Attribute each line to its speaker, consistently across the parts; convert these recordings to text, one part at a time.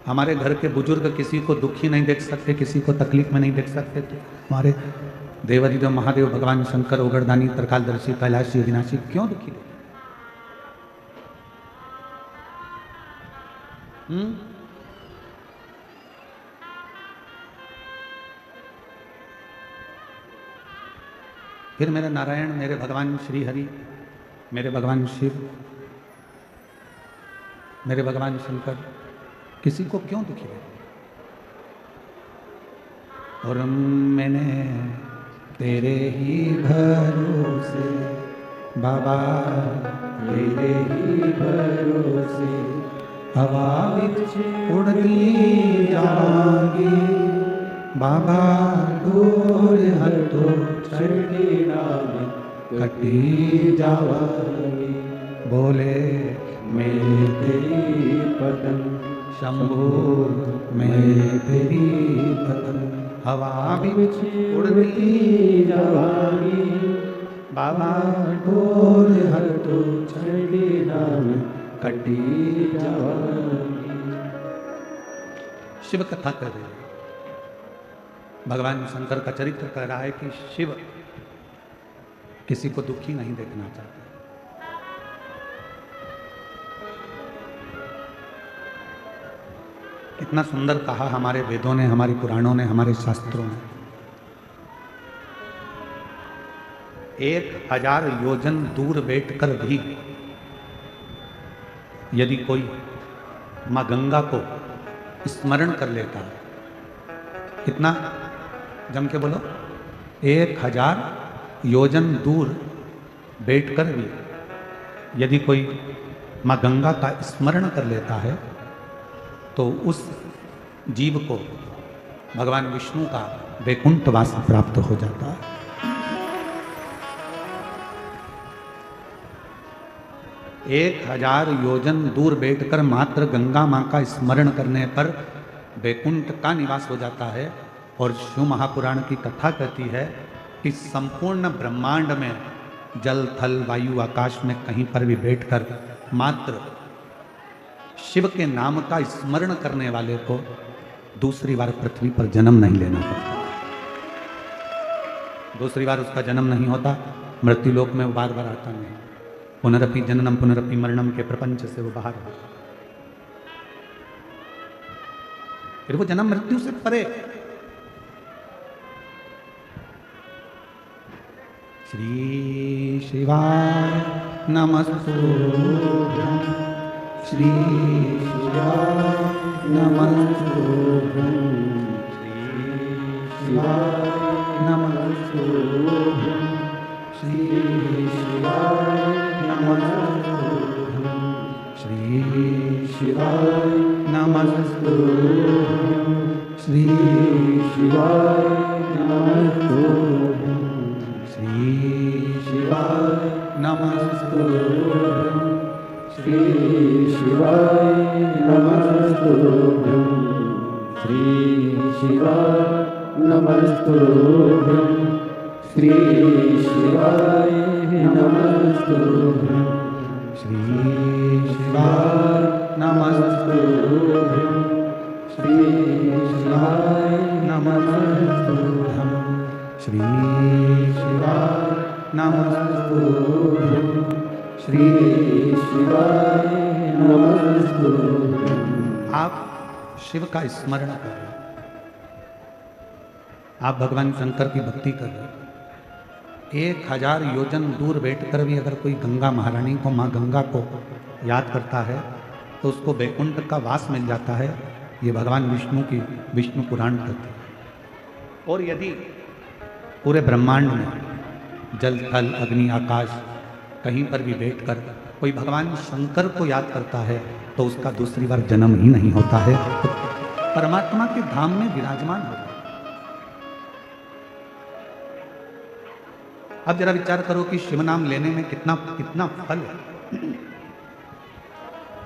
Speaker 1: हमारे घर के बुजुर्ग किसी को दुखी नहीं देख सकते, किसी को तकलीफ में नहीं देख सकते, तो हमारे देवादिदेव महादेव भगवान शंकर उगरदानी तरकालदर्शी कैलाशी अविनाशी क्यों दुखी देते? फिर मेरे नारायण, मेरे भगवान श्री हरि, मेरे भगवान शिव, मेरे भगवान शंकर किसी को क्यों दुखी देते? और मैंने तेरे ही भरोसे बाबा, तेरे ही भरोसे हवा विच उड़ती जावांगी बाबा, दूर हटो छड़ीना में कटी जावांगी। बोले मैं तेरी पतंग शंभो, मैं तेरी पतंग हवा बिच उड़ती जावांगी बाबा, डोर हटो छड़ीना में कटी जावांगी। शिव कथा कर रहे हैं, भगवान शंकर का चरित्र कह रहा है कि शिव किसी को दुखी नहीं देखना चाहते। कितना सुंदर कहा हमारे वेदों ने, हमारे पुराणों ने, हमारे शास्त्रों ने। 1000 योजन दूर बैठकर भी यदि कोई मां गंगा को स्मरण कर लेता है, कितना जम के बोलो, 1000 योजन दूर बैठकर भी यदि कोई मां गंगा का स्मरण कर लेता है तो उस जीव को भगवान विष्णु का वैकुंठवास प्राप्त हो जाता है। एक 1000 योजन दूर बैठकर मात्र गंगा मां का स्मरण करने पर वैकुंठ का निवास हो जाता है। और शिव महापुराण की कथा कहती है कि संपूर्ण ब्रह्मांड में जल थल वायु आकाश में कहीं पर भी बैठकर मात्र शिव के नाम का स्मरण करने वाले को दूसरी बार पृथ्वी पर जन्म नहीं लेना पड़ता, दूसरी बार उसका जन्म नहीं होता, मृत्यु लोक में वो बार बार आता नहीं, पुनरपि जननम पुनरपि मरणम के प्रपंच से वो बाहर होता, फिर वो जन्म मृत्यु से परे। श्री शिवाय नमस्तुभ्यं, श्री शिवाय नमस्तुभ्यं, श्री शिवाय नमस्तुभ्यं, श्री शिवाय नमस्तुभ्यं, श्री शिवाय नमस्तुभ्यं, श्री शिवाय नमस्तुभ्यं, श्री शिवाय नमस्तुभ्यं, श्री शिवाय नमस्तुभ्यं, श्री शिवाय नमस्तुभ्यं, श्री शिवाय नमस्तुभ्यं, श्री शिवाय नमस्तुभ्यं, श्री शिवाय नमस्तुभ्यं, श्री शिवाय नमस्तुभ्यं, श्री शिवाय नमस्तुभ्यं। आप शिव का स्मरण कर रहे, आप भगवान शंकर की भक्ति कर रहे। 1000 योजन दूर बैठकर भी अगर कोई गंगा महारानी को, माँ गंगा को याद करता है तो उसको वैकुंठ का वास मिल जाता है। ये भगवान विष्णु की विष्णु पुराण कहते हैं। और यदि पूरे ब्रह्मांड में जल थल अग्नि आकाश कहीं पर भी बैठकर कोई भगवान शंकर को याद करता है तो उसका दूसरी बार जन्म ही नहीं होता है, तो परमात्मा के धाम में विराजमान हो। अब जरा विचार करो कि शिव नाम लेने में कितना कितना फल है।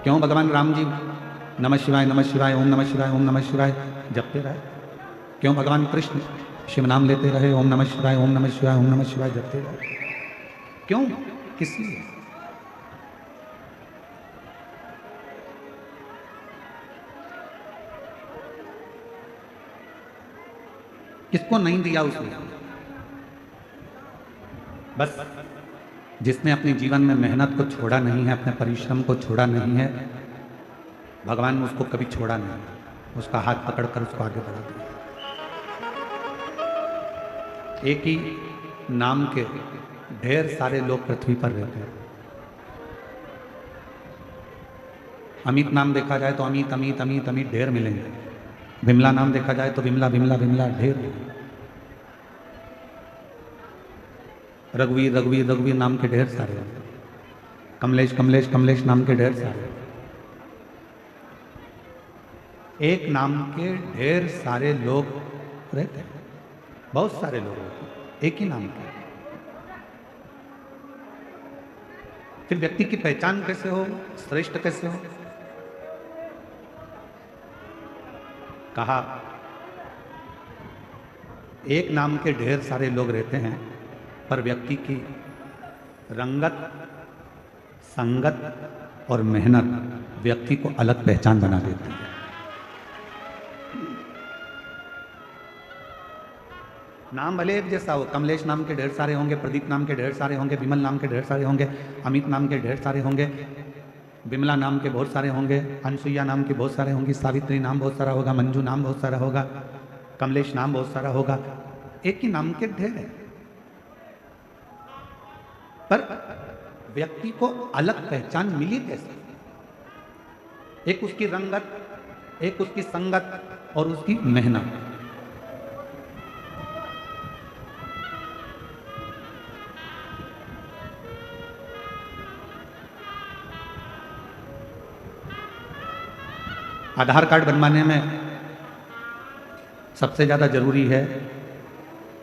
Speaker 1: क्यों भगवान राम जी नमः शिवाय नमः शिवाय ओम नमः शिवाय ओम नमः शिवाय जपते रहे? क्यों भगवान कृष्ण शिव नाम लेते रहे, ओम नमः शिवाय ओम नमः शिवाय ओम नमः शिवाय जपते रहे? क्यों? किस लिए? किसको नहीं दिया उसने? बस जिसने अपने जीवन में मेहनत को छोड़ा नहीं है, अपने परिश्रम को छोड़ा नहीं है, भगवान ने उसको कभी छोड़ा नहीं, उसका हाथ पकड़कर उसको आगे बढ़ा दिया। एक ही नाम के ढेर सारे लोग पृथ्वी पर रहते हैं। अमित नाम देखा जाए तो अमित अमित अमित अमित ढेर मिलेंगे। विमला नाम देखा जाए तो विमला विमला विमला ढेर। रघुवीर रघुवीर रघुवीर नाम के ढेर सारे हैं। कमलेश कमलेश कमलेश नाम के ढेर सारे। एक नाम के ढेर सारे लोग रहते हैं, बहुत सारे लोग रहते हैं एक ही नाम के। फिर व्यक्ति की पहचान कैसे हो, श्रेष्ठ कैसे हो? कहा एक नाम के ढेर सारे लोग रहते हैं, पर व्यक्ति की रंगत, संगत और मेहनत व्यक्ति को अलग पहचान बना देती है। नाम भले एक जैसा हो, कमलेश नाम के ढेर सारे होंगे, प्रदीप नाम के ढेर सारे होंगे, विमल नाम के ढेर सारे होंगे, अमित नाम के ढेर सारे होंगे, विमला नाम के बहुत सारे होंगे, अनसुईया नाम के बहुत सारे होंगे, सावित्री नाम बहुत सारा होगा, मंजू नाम बहुत सारा होगा, कमलेश नाम बहुत सारा होगा। एक ही नाम के ढेर है, पर व्यक्ति को अलग पहचान मिली कैसे? एक उसकी रंगत, एक उसकी संगत और उसकी मेहनत। आधार कार्ड बनवाने में सबसे ज़्यादा जरूरी है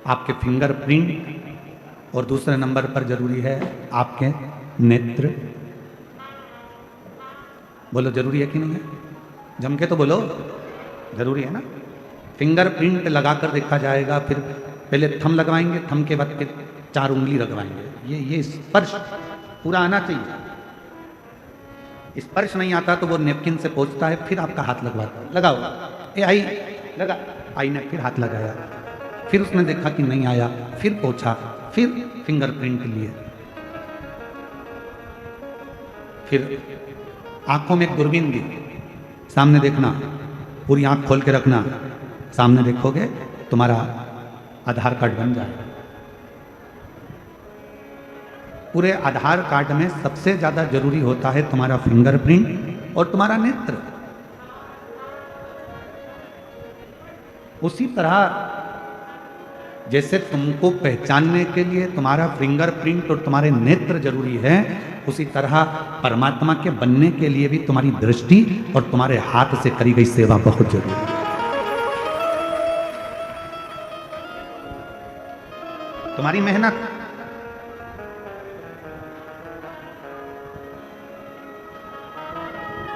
Speaker 1: आपके फिंगरप्रिंट और दूसरे नंबर पर जरूरी है आपके नेत्र। बोलो जरूरी है कि नहीं है? जम के तो बोलो, जरूरी है ना? फिंगरप्रिंट लगाकर देखा जाएगा, फिर पहले थंब लगवाएंगे, थंब के बाद फिर 4 उंगली लगवाएंगे। ये स्पर्श पूरा आना चाहिए। स्पर्श नहीं आता तो वो नेपकिन से पोंछता है, फिर आपका हाथ लगवाता है। लगाओ, ए आई लगा, आई ने फिर हाथ लगाया, फिर उसने देखा कि नहीं आया, फिर पोंछा, फिर फिंगरप्रिंट लिए। फिर आंखों में एक दूरबीन दी, सामने देखना, पूरी आंख खोल के रखना, सामने देखोगे तुम्हारा आधार कार्ड बन जाएगा। पूरे आधार कार्ड में सबसे ज्यादा जरूरी होता है तुम्हारा फिंगरप्रिंट और तुम्हारा नेत्र। उसी तरह जैसे तुमको पहचानने के लिए तुम्हारा फिंगरप्रिंट और तुम्हारे नेत्र जरूरी है, उसी तरह परमात्मा के बनने के लिए भी तुम्हारी दृष्टि और तुम्हारे हाथ से करी गई सेवा बहुत जरूरी है। तुम्हारी मेहनत,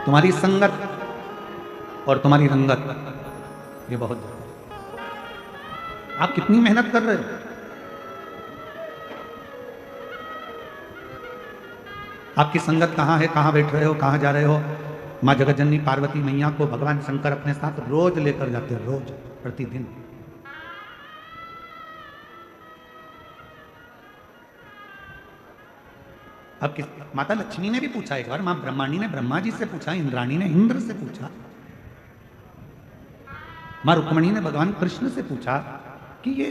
Speaker 1: तुम्हारी संगत और तुम्हारी रंगत, ये बहुत जरूरी है। आप कितनी मेहनत कर रहे हो? आपकी संगत कहाँ है, कहाँ बैठ रहे हो, कहाँ जा रहे हो? माँ जगतजननी पार्वती मैया को भगवान शंकर अपने साथ रोज लेकर जाते हैं, रोज, प्रतिदिन। अब किस माता लक्ष्मी ने भी पूछा एक बार, मां ब्रह्माणी ने ब्रह्मा जी से पूछा, इंद्राणी ने इंद्र से पूछा, मां रुक्मणी ने भगवान कृष्ण से पूछा कि ये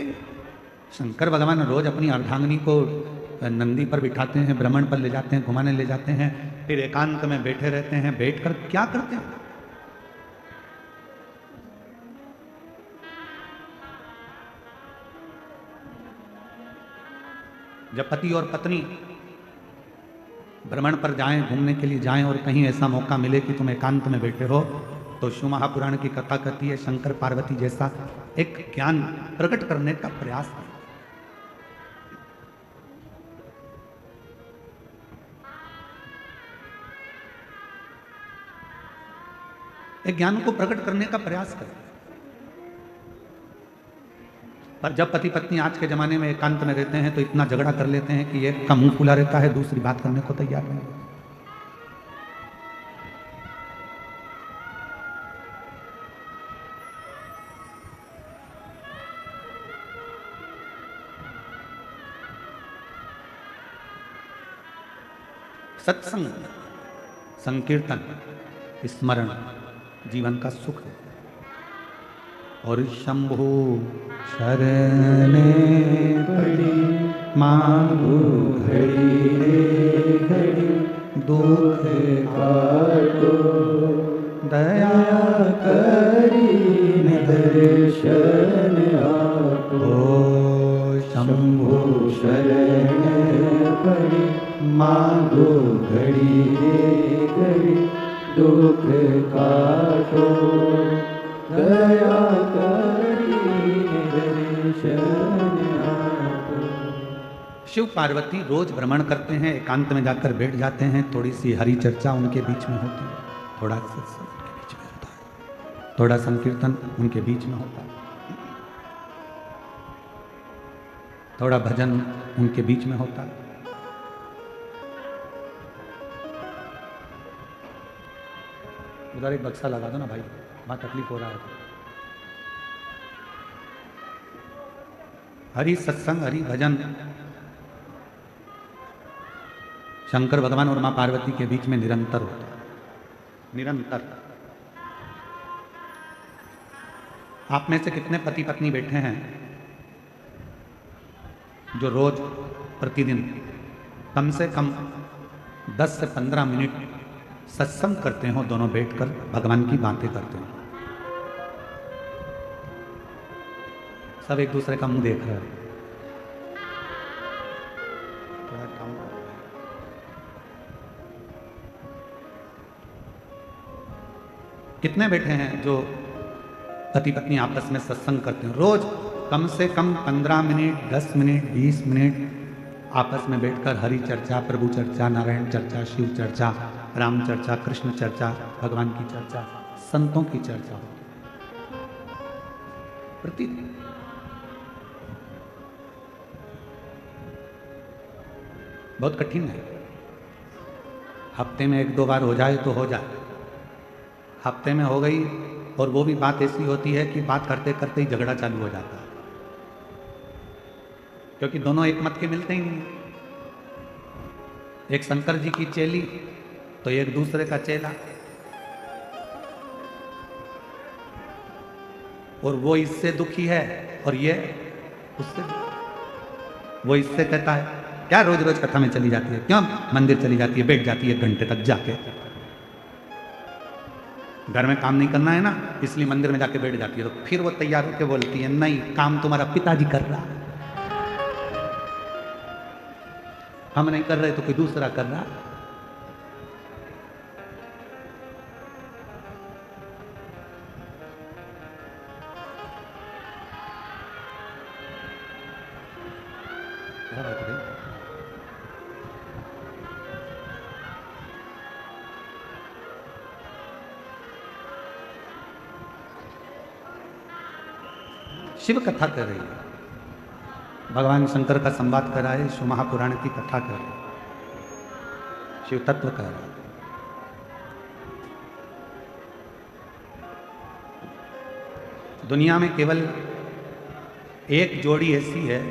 Speaker 1: शंकर भगवान रोज अपनी अर्धांगिनी को नंदी पर बिठाते हैं, भ्रमण पर ले जाते हैं, घुमाने ले जाते हैं, फिर एकांत में बैठे रहते हैं, बैठकर क्या करते हैं? जब पति और पत्नी भ्रमण पर जाएं, घूमने के लिए जाएं और कहीं ऐसा मौका मिले कि तुम एकांत में बैठे हो, तो शिव महापुराण की कथा कहती है शंकर पार्वती जैसा एक ज्ञान प्रकट करने का प्रयास है। एक ज्ञान को प्रकट करने का प्रयास करें। पर जब पति पत्नी आज के जमाने में एकांत में रहते हैं तो इतना झगड़ा कर लेते हैं कि एक का मुंह फुला रहता है, दूसरी बात करने को तैयार नहीं होता। सत्संग, संकीर्तन, स्मरण जीवन का सुख है। और शंभु शरणे पड़ी मांगू घड़ी रे घड़ी, दुख काटो दया करी दर्शन आपो। शंभु शरण पड़ी मांगो घड़ी रे घड़ी, दुख काटो दया करी दर्शन आपो। शिव पार्वती रोज भ्रमण करते हैं, एकांत में जाकर बैठ जाते हैं, थोड़ी सी हरि चर्चा उनके बीच में होती है, थोड़ा सत्संग उनके बीच में होता है, थोड़ा संकीर्तन उनके बीच में होता है, थोड़ा भजन उनके बीच में होता है। उधर एक बक्सा लगा दो ना भाई, वहां तकलीफ हो रहा है। हरि सत्संग, हरि भजन शंकर भगवान और मां पार्वती के बीच में निरंतर होता है, निरंतर। आप में से कितने पति पत्नी बैठे हैं जो रोज प्रतिदिन कम से कम 10 से 15 मिनट सत्संग करते हो, दोनों बैठकर भगवान की बातें करते हो? सब एक दूसरे का मुंह देख रहे हैं। थोड़ा काम कितने बैठे हैं जो पति पत्नी आपस में सत्संग करते हैं? रोज कम से कम 15 मिनट, 10 मिनट, 20 मिनट आपस में बैठकर हरि चर्चा, प्रभु चर्चा, नारायण चर्चा, शिव चर्चा, राम चर्चा, कृष्ण चर्चा, भगवान की चर्चा, संतों की चर्चा प्रतिदिन। बहुत कठिन है। हफ्ते में 1-2 बार हो जाए तो हो जाए, हफ्ते में हो गई और वो भी बात ऐसी होती है कि बात करते करते ही झगड़ा चालू हो जाता है, क्योंकि दोनों एक मत के मिलते ही नहीं। एक शंकर जी की चेली तो एक दूसरे का चेला, और वो इससे दुखी है और ये उससे। वो इससे कहता है क्या रोज रोज कथा में चली जाती है, क्यों मंदिर चली जाती है, बैठ जाती है 1 घंटे तक जाके, घर में काम नहीं करना है ना इसलिए मंदिर में जाके बैठ जाती है। तो फिर वो तैयार होकर बोलती है नहीं, काम तुम्हारा पिताजी कर रहा, हम नहीं कर रहे तो कोई दूसरा कर रहा। शिव कथा कर रही है, भगवान शंकर का संवाद कर रहा है, शिव महापुराण की कथा कर रहा है, शिव तत्व कर रहा है। दुनिया में केवल एक जोड़ी ऐसी है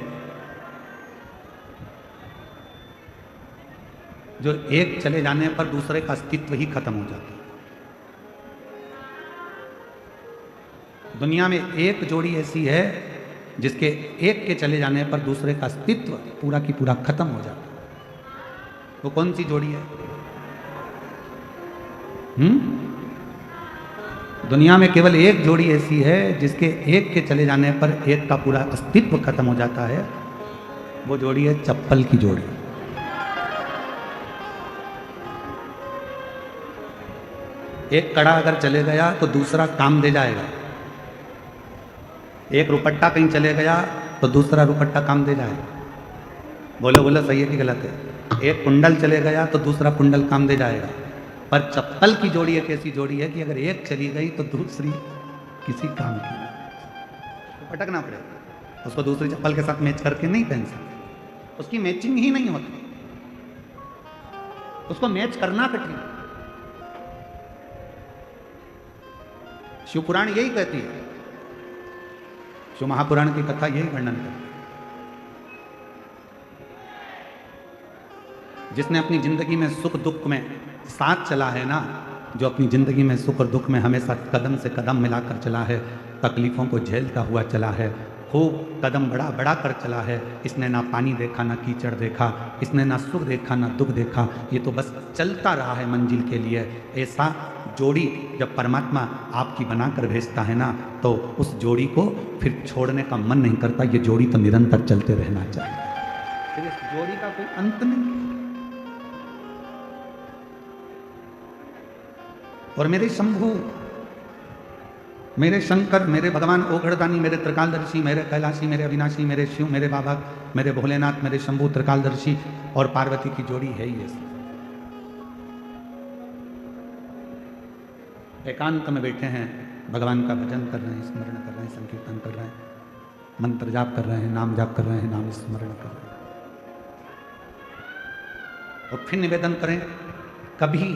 Speaker 1: जो एक चले जाने पर दूसरे का अस्तित्व ही खत्म हो जाता है। दुनिया में एक जोड़ी ऐसी है जिसके एक के चले जाने पर दूसरे का अस्तित्व पूरा की पूरा खत्म हो जाता है। वो कौन सी जोड़ी है? दुनिया में केवल एक जोड़ी ऐसी है जिसके एक के चले जाने पर एक का पूरा अस्तित्व खत्म हो जाता है। वो जोड़ी है चप्पल की जोड़ी। एक कड़ा अगर चले गया तो दूसरा काम दे जाएगा, एक रुपट्टा कहीं चले गया तो दूसरा रुपट्टा काम दे जाएगा। बोलो बोलो, सही है कि गलत है? एक कुंडल चले गया तो दूसरा कुंडल काम दे जाएगा। पर चप्पल की जोड़ी एक ऐसी जोड़ी है कि अगर एक चली गई तो दूसरी किसी काम की तो पटकना पड़ेगा। उसको दूसरी चप्पल के साथ मैच करके नहीं पहन सकते, उसकी मैचिंग ही नहीं होती, उसको मैच करना कठिन। शिव पुराण यही कहती है, शिव महापुराण की कथा यही वर्णन करती है। जिसने अपनी जिंदगी में सुख दुख में साथ चला है ना, जो अपनी जिंदगी में सुख और दुख में हमेशा कदम से कदम मिलाकर चला है, तकलीफ़ों को झेलता हुआ चला है, खूब कदम बढ़ा बढ़ा कर चला है, इसने ना पानी देखा ना कीचड़ देखा, इसने ना सुख देखा ना दुख देखा, ये तो बस चलता रहा है मंजिल के लिए। ऐसा जोड़ी जब परमात्मा आपकी बनाकर भेजता है ना, तो उस जोड़ी को फिर छोड़ने का मन नहीं करता। ये जोड़ी तो निरंतर चलते रहना चाहिए, फिर इस जोड़ी का कोई अंत नहीं। और मेरे शंभु, मेरे शंकर, मेरे भगवान ओघड़दानी, मेरे त्रिकालदर्शी, मेरे कैलाशी, मेरे अविनाशी, मेरे शिव, मेरे बाबा, मेरे भोलेनाथ, मेरे शंभु त्रिकालदर्शी और पार्वती की जोड़ी है ही ऐसी। एकांत में बैठे हैं, भगवान का भजन कर रहे हैं, स्मरण कर रहे हैं, संकीर्तन कर रहे हैं, मंत्र जाप कर रहे हैं, नाम जाप कर रहे हैं, नाम स्मरण कर रहे हैं। और फिर निवेदन करें, कभी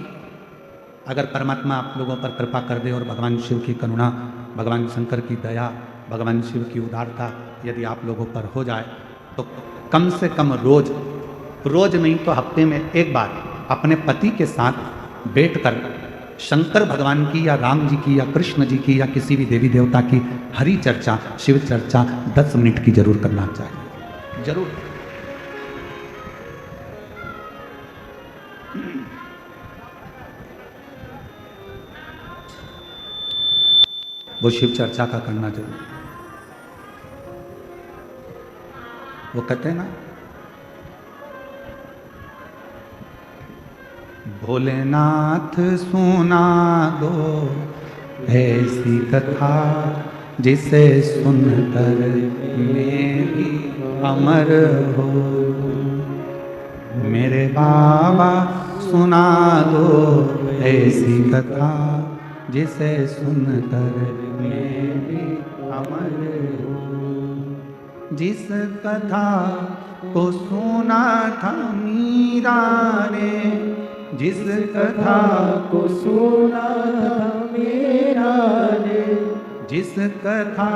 Speaker 1: अगर परमात्मा आप लोगों पर कृपा कर दे और भगवान शिव की करुणा, भगवान शंकर की दया, भगवान शिव की उदारता यदि आप लोगों पर हो जाए, तो कम से कम रोज नहीं तो हफ्ते में एक बार अपने पति के साथ बैठकर शंकर भगवान की या राम जी की या कृष्ण जी की या किसी भी देवी देवता की हरि चर्चा, शिव चर्चा 10 मिनट की जरूर करना चाहिए, जरूर। वो शिव चर्चा का करना जरूर। वो कहते हैं ना, भोलेनाथ सुना दो ऐसी कथा, जिसे सुनकर मैं भी अमर हो। मेरे बाबा सुना दो ऐसी कथा, जिसे सुनकर मैं भी अमर हूँ। जिस कथा को सुना था मीरा ने, जिस कथा को सुना था मीरा ने, जिस कथा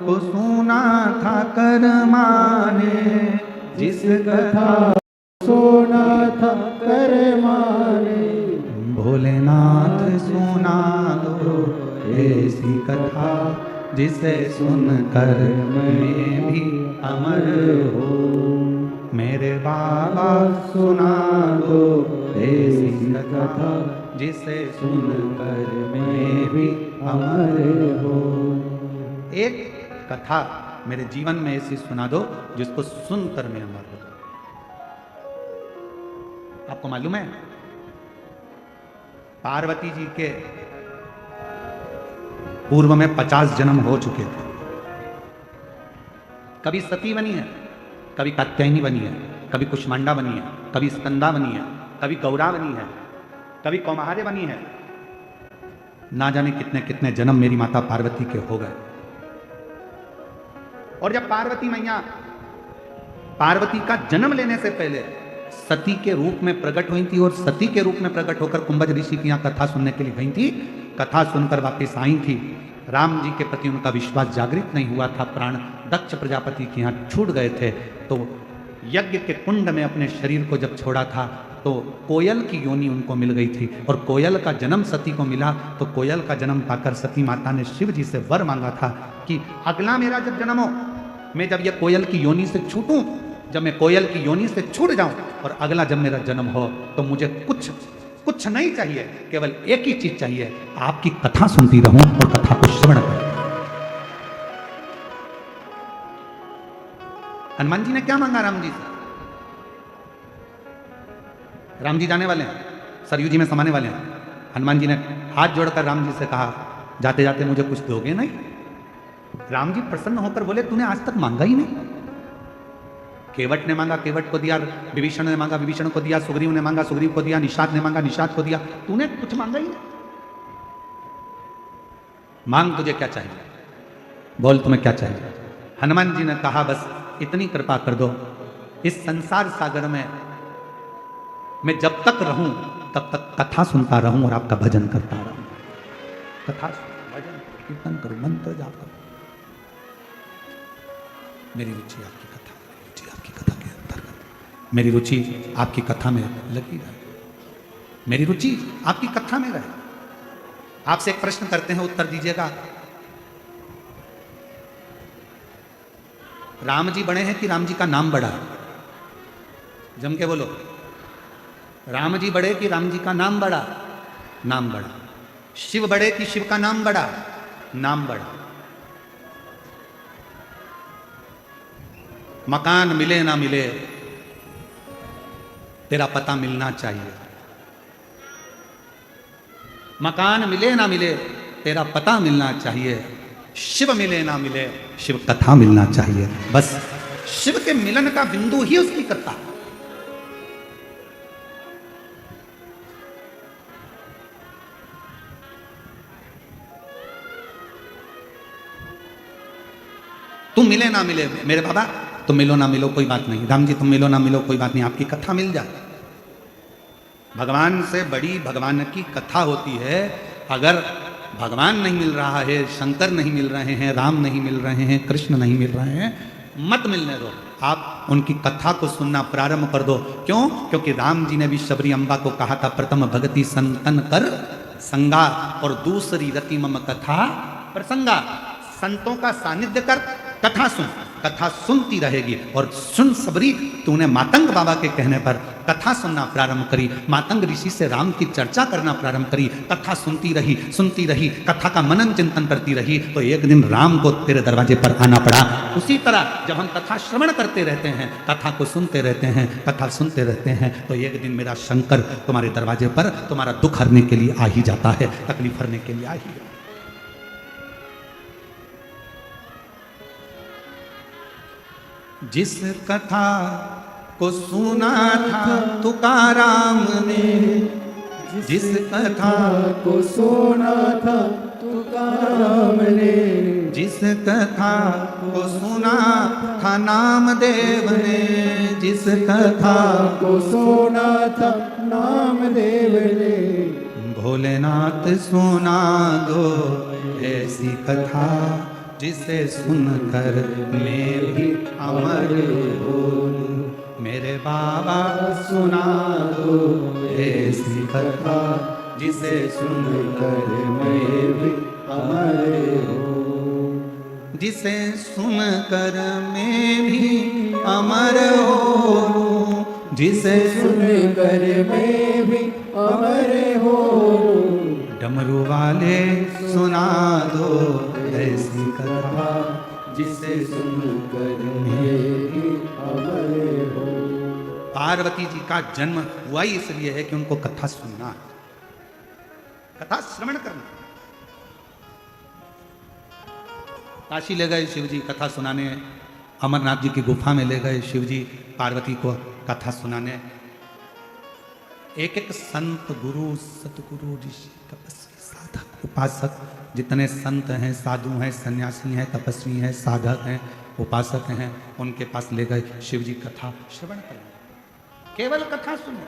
Speaker 1: को सुना था कर्मा ने, जिस कथा सुना था कर्मा ने, भोलेनाथ सुना दो ऐसी कथा, जिसे सुनकर मैं भी अमर हो। मेरे बाबा सुना दो ऐसी कथा, जिसे सुनकर मैं भी अमर हो। एक कथा मेरे जीवन में ऐसी सुना दो जिसको सुनकर मैं अमर हो। आपको मालूम है, पार्वती जी के पूर्व में 50 जन्म हो चुके थे। कभी सती बनी है, कभी कात्यायनी बनी है, कभी कुष्मांडा बनी है, कभी स्कंदा बनी है, कभी गौरा बनी है, कभी कौमार्य बनी है। ना जाने कितने कितने जन्म मेरी माता पार्वती के हो गए। और जब पार्वती मैया पार्वती का जन्म लेने से पहले सती के रूप में प्रकट हुई थी और सती के रूप में प्रकट होकर कुंभज ऋषि की यहाँ कथा सुनने के लिए गई थी, कथा सुनकर वापस आई थी। राम जी के प्रति उनका विश्वास जागृत नहीं हुआ था, प्राण दक्ष प्रजापति के यहाँ छूट गए थे। तो यज्ञ के कुंड में अपने शरीर को जब छोड़ा था तो कोयल की योनि उनको मिल गई थी और कोयल का जन्म सती को मिला। तो कोयल का जन्म पाकर सती माता ने शिव जी से वर मांगा था कि अगला मेरा जब जन्म हो, मैं जब ये कोयल की योनि से छूटूं, जब मैं कोयल की योनि से छूट जाऊं और अगला जब मेरा जन्म हो, तो मुझे कुछ नहीं चाहिए, केवल एक ही चीज चाहिए, आपकी कथा सुनती रहूं और कथा को श्रवण करूं। हनुमान जी ने क्या मांगा राम जी से? राम जी जाने वाले हैं, सरयू जी में समाने वाले हैं। हनुमान जी ने हाथ जोड़कर राम जी से कहा, जाते जाते मुझे कुछ दोगे नहीं? राम जी प्रसन्न होकर बोले, तूने आज तक मांगा ही नहीं। केवट ने मांगा, केवट को दिया, विभीषण ने मांगा, विभीषण को दिया, सुग्रीव ने मांगा, सुग्रीव को दिया, निषाद ने मांगा, निषाद को दिया, तूने कुछ मांगा ही नहीं। मांग तुझे क्या चाहिए, बोल तुम्हें क्या चाहिए? हनुमान जी ने कहा, बस इतनी कृपा कर दो, इस संसार सागर में मैं जब तक रहूं तब तक कथा सुनता रहूं और आपका भजन करता रहूं। कथा भजन कीर्तन करूं, मंत्र जाप करूं। मेरी रुचि आपकी कथा, मेरी रुचि आपकी कथा के अंतर्गत। मेरी रुचि आपकी कथा में लगी रहे, मेरी रुचि आपकी कथा में रहे। आपसे एक प्रश्न करते हैं, उत्तर दीजिएगा। राम जी बड़े हैं कि राम जी का नाम बड़ा? जम के बोलो। राम जी बड़े कि राम जी का नाम बड़ा? नाम बड़ा। शिव बड़े कि शिव का नाम बड़ा? नाम बड़ा। मकान मिले ना मिले, तेरा पता मिलना चाहिए। मकान मिले ना मिले, तेरा पता मिलना चाहिए। शिव मिले ना मिले, शिव कथा मिलना चाहिए। बस शिव के मिलन का बिंदु ही उसकी कथा। तुम मिले ना मिले मेरे बाबा, तुम मिलो ना मिलो कोई बात नहीं। राम जी तुम मिलो ना मिलो कोई बात नहीं, आपकी कथा मिल जाए। भगवान से बड़ी भगवान की कथा होती है। अगर भगवान नहीं मिल रहा है, शंकर नहीं मिल रहे हैं, राम नहीं मिल रहे हैं, कृष्ण नहीं मिल रहे हैं, मत मिलने दो। आप उनकी कथा को सुनना प्रारंभ कर दो। क्यों? क्योंकि राम जी ने भी शबरी अम्बा को कहा था, प्रथम भगति संतन कर संगा, और दूसरी रति मम कथा प्रसंगा। संतों का सानिध्य कर, कथा सुन, कथा सुनती रहेगी। और सुन सबरी, तूने मातंग बाबा के कहने पर कथा सुनना प्रारंभ करी, मातंग ऋषि से राम की चर्चा करना प्रारंभ करी, कथा सुनती रही, कथा का मनन चिंतन करती रही, तो एक दिन राम को तेरे दरवाजे पर आना पड़ा। उसी तरह जब हम कथा श्रवण करते रहते हैं, कथा को सुनते रहते हैं, कथा सुनते रहते हैं, तो एक दिन मेरा शंकर तुम्हारे दरवाजे पर तुम्हारा दुख हरने के लिए आ ही जाता है, तकलीफ हरने के लिए आ ही जाता है। जिस कथा को सुना था तुकाराम ने, जिस कथा को सुना था तुकाराम ने, जिस कथा को सुना था नामदेव ने, जिस कथा को सुना था नामदेव ने, भोलेनाथ सुना दो ऐसी कथा जिसे सुनकर मैं भी अमर हो। मेरे बाबा सुना दो ऐसी कथा जिसे सुनकर मैं भी अमर हो, जिसे सुनकर मैं भी अमर हो, जिसे सुनकर मैं भी अमर हो। डमरू वाले सुना दो ऐसी कथा जिसे सुनकर मैं भी अमर हो। पार्वती जी का जन्म हुआ ही इसलिए है कि उनको कथा सुनना है, कथा श्रवण करना। काशी ले गए शिव जी कथा सुनाने, अमरनाथ जी की गुफा में ले गए शिव जी पार्वती को कथा सुनाने। एक एक संत, गुरु, सतगुरु, ऋषि, तपस्वी, साधक, उपासक, जितने संत हैं, साधु हैं, सन्यासी हैं, तपस्वी हैं, साधक हैं, उपासक हैं, उनके पास ले गए शिव जी कथा श्रवण करने, केवल कथा सुनो।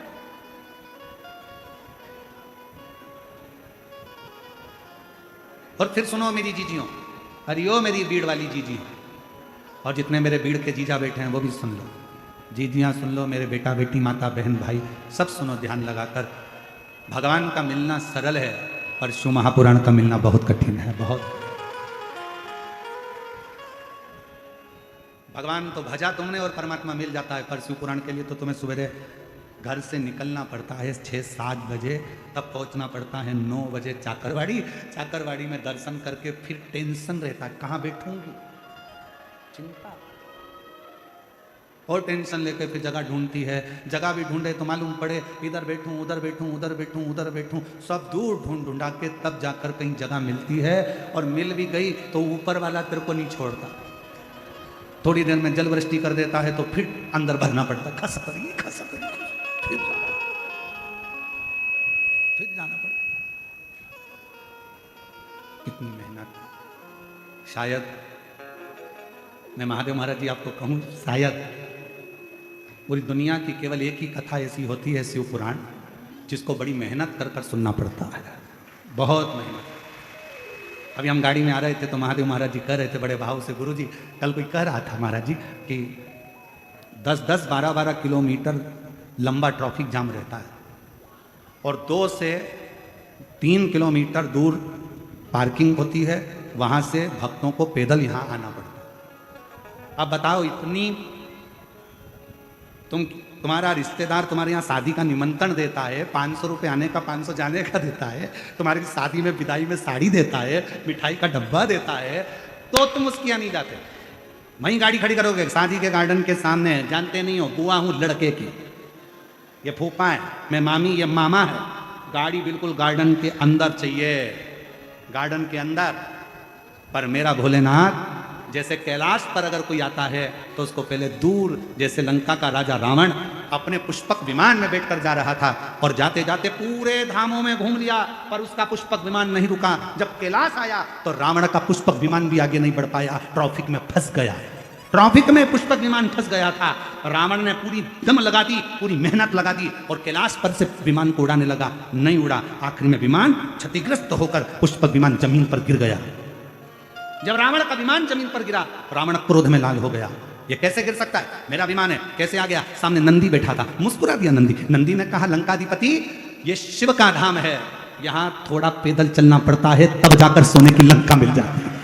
Speaker 1: और फिर सुनो मेरी जीजियों, हरिओ मेरी बीड़ वाली जीजी, और जितने मेरे बीड़ के जीजा बैठे हैं वो भी सुन लो, जीजियाँ सुन लो, मेरे बेटा बेटी, माता बहन भाई सब सुनो ध्यान लगाकर। भगवान का मिलना सरल है, पर शिव महापुराण का मिलना बहुत कठिन है, बहुत। भगवान तो भजा तुमने और परमात्मा मिल जाता है, पर शिव पुराण के लिए तो तुम्हें सवेरे घर से निकलना पड़ता है 6-7 बजे, तब पहुंचना पड़ता है 9 बजे चाकरवाड़ी। चाकरवाड़ी में दर्शन करके फिर टेंशन रहता है, कहाँ बैठूंगी, चिंता और टेंशन लेकर फिर जगह ढूंढती है। जगह भी ढूंढे तो मालूम पड़े इधर बैठूं, उधर बैठूं, उधर बैठूं, उधर बैठूं, सब दूर ढूंढा के तब जाकर कहीं जगह मिलती है। और मिल भी गई तो ऊपर वाला तेरे को नहीं छोड़ता, थोड़ी देर में जल वृष्टि कर देता है, तो फिर अंदर भरना पड़ता, खस करिए, फिर जाना पड़ता। कितनी मेहनत। शायद मैं महादेव महाराज जी आपको कहूँ, शायद पूरी दुनिया की केवल एक ही कथा ऐसी होती है, शिव पुराण, जिसको बड़ी मेहनत कर कर सुनना पड़ता है, बहुत मेहनत। अभी हम गाड़ी में आ रहे थे तो महादेव महाराज जी कह रहे थे बड़े भाव से, गुरु जी कल कोई कह रहा था महाराज जी कि 10-10, 12-12 किलोमीटर लंबा ट्रैफिक जाम रहता है और 2 से 3 किलोमीटर दूर पार्किंग होती है, वहां से भक्तों को पैदल यहां आना पड़ता है। अब बताओ, इतनी तुम्हारा रिश्तेदार तुम्हारे यहाँ शादी का निमंत्रण देता है, 500 रुपये आने का 500 जाने का देता है, तुम्हारी शादी में विदाई में साड़ी देता है, मिठाई का डब्बा देता है, तो तुम उसके यहाँ नहीं जाते। वहीं गाड़ी खड़ी करोगे शादी के गार्डन के सामने, जानते नहीं हो बुआ हूँ लड़के की, ये फूफा है, मैं मामी, ये मामा है। गाड़ी बिल्कुल गार्डन के अंदर चाहिए, गार्डन के अंदर। पर मेरा भोलेनाथ जैसे कैलाश पर अगर कोई आता है तो उसको पहले दूर, जैसे लंका का राजा रावण अपने पुष्पक विमान में बैठकर जा रहा था और जाते जाते पूरे धामों में घूम लिया, पर उसका पुष्पक विमान नहीं रुका। जब कैलाश आया तो रावण का पुष्पक विमान भी आगे नहीं बढ़ पाया, ट्रैफिक में फंस गया। ट्रैफिक में पुष्पक विमान फंस गया था। रावण ने पूरी दम लगा दी, पूरी मेहनत लगा दी और कैलाश पर से विमान को उड़ाने लगा, नहीं उड़ा। आखिर में विमान क्षतिग्रस्त होकर पुष्पक विमान जमीन पर गिर गया। जब रावण का विमान जमीन पर गिरा, रावण क्रोध में लाल हो गया। ये कैसे गिर सकता है, मेरा विमान है, कैसे आ गया? सामने नंदी बैठा था, मुस्कुरा दिया नंदी। नंदी ने कहा, लंकाधिपति ये शिव का धाम है, यहां थोड़ा पैदल चलना पड़ता है, तब जाकर सोने की लंका मिल जाती है।